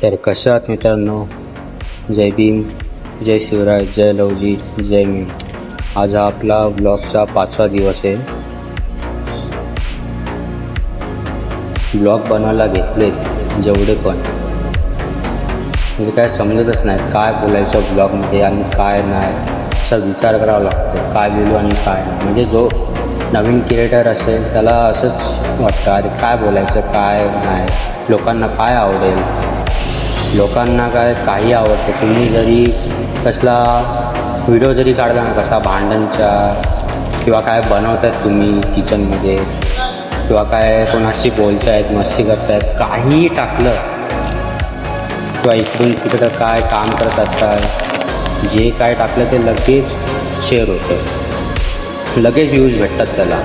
तर कशा आहात मित्रांनो? जय भीम, जय शिवराय, जय लवजी, जय भीम. आज हा आपला ब्लॉगचा 5वा दिवस आहे. ब्लॉग बनवायला घेतलेत जेवढे पण, म्हणजे काय समजतच नाही काय बोलायचं ब्लॉगमध्ये आणि काय नाही. असा विचार करावा लागतो काय बोलू आणि काय नाही. म्हणजे जो नवीन क्रिएटर असेल त्याला असंच वाटतं अरे काय बोलायचं काय नाही, लोकांना काय आवडेल, लोकांना काय काही आवडतं. तुम्ही जरी कसला व्हिडिओ जरी काढला ना, कसा भांडणचा किंवा काय बनवतायत तुम्ही किचनमध्ये किंवा काय कोणाशी बोलतायत मस्ती करतायत, काहीही टाकलं किंवा इकडून तिकडं काय काम करत असाल, जे काय टाकलं ते लगेच शेअर होतं, लगेच व्ह्यूज भेटतात त्याला.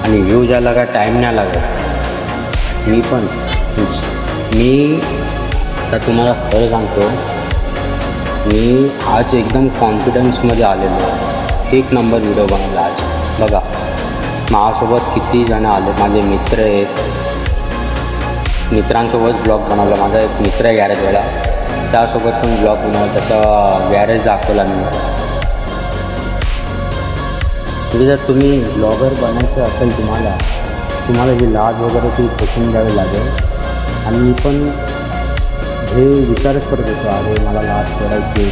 आणि व्ह्यूज यायला काय टाईम नाही लागत. मी आता तुम्हाला खरं सांगतो, मी आज एकदम कॉन्फिडन्समध्ये आलेलो. एक नंबर व्हिडिओ बनवला आज. बघा माझ्यासोबत किती जण आले, माझे मित्र आहेत, मित्रांसोबत ब्लॉग बनवला. माझा एक मित्र आहे गॅरेजवाला, त्यासोबत पण ब्लॉग बनवला, त्याचा गॅरेज दाखवला मी. म्हणजे जर तुम्ही ब्लॉगर बनायचं असेल तुम्हाला जी लाज वगैरे ती फेकून द्यावी लागेल. आणि मी पण हे विचारच करत होतो अरे मला लाज सोडायची.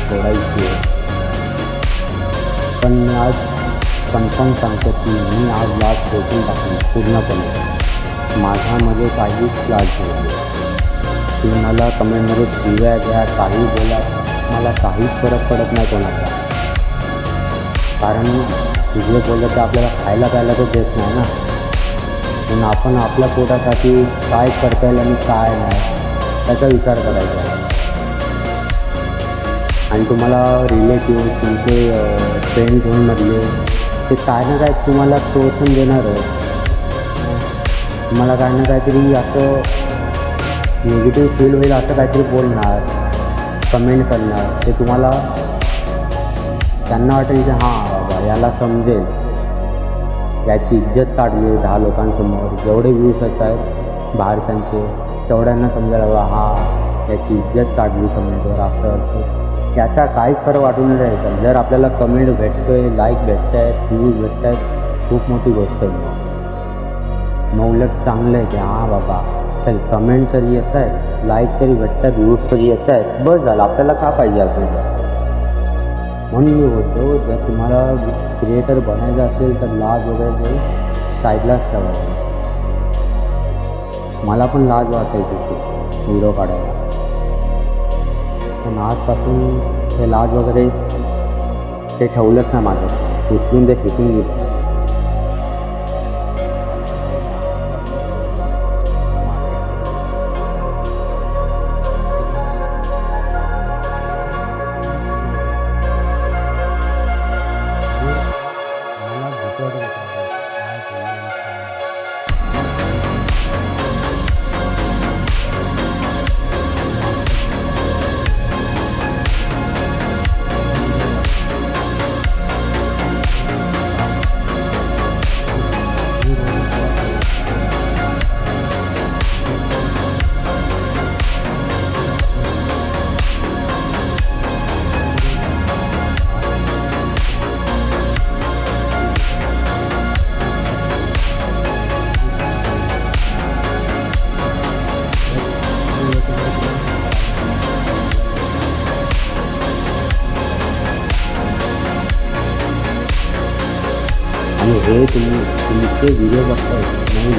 पण मी आज कन्फर्म सांगतो की मी आज लाज फेकून टाकली पूर्णपणे. माझ्यामध्ये काहीच लाज नाही. तुम्ही मला कमेंटमध्ये शिव्या द्या, काही बोला, मला काहीच फरक पडत नाही कोणाचा. कारण जे बोललं तर आपल्याला खायला प्यायला तर देत नाही ना. पण आपण आपल्या पोटासाठी काय करता येईल आणि काय नाही त्याचा विचार करायचा. आणि तुम्हाला रिलेटिव्ह तुमचे फ्रेंड झोनमधले ते काय ना काय तुम्हाला प्रोत्साहन देणारच. तुम्हाला काय ना काहीतरी असं निगेटिव्ह फील होईल असं काहीतरी बोलणार, कमेंट करणार. ते तुम्हाला त्यांना वाटेल की हां बाबा याला समजेल, याची इज्जत काढली 10 लोकांसमोर. जेवढे व्ह्यूज येत आहेत बाहेरच्यांचे तेवढ्यांना समजायला बाबा हां याची इज्जत काढली कमेंटवर, असं याचा काहीच फरक वाटून नाही राहायचा. जर आपल्याला कमेंट भेटतोय, लाईक भेटत आहेत, व्ह्यूज भेटत आहेत, खूप मोठी गोष्ट आहे. मग उलट चांगलं आहे की हां बाबा चल कमेंट तरी येत आहेत, लाईक तरी भेटत आहेत, व्ह्यूज तरी येत आहेत, बस झालं. आपल्याला का पाहिजे असेल. म्हणून मी बोलतो जर तुम्हाला क्रिएटर बनायचं असेल तर लाज वगैरे साईडलाच ठेवायचं. मला पण लाज वाटायची ते व्हिडिओ काढायला, पण आजपासून ते लाज वगैरे ते ठेवलंच नाही माझं. उचलून ते फेकून घेतलं. आणि हे तुम्ही ते व्हिडिओ बघताय नाही.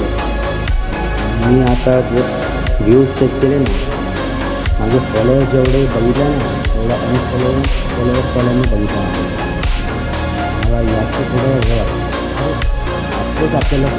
मी आता जर व्ह्यूज चेक केले ना, माझे फॉलोअर्स जेवढे बघितले ना तेवढा फॉलोअर्सवाल्यांनी बघितला. मला याचं थोडं हे वाटतं आपलंच आपल्याला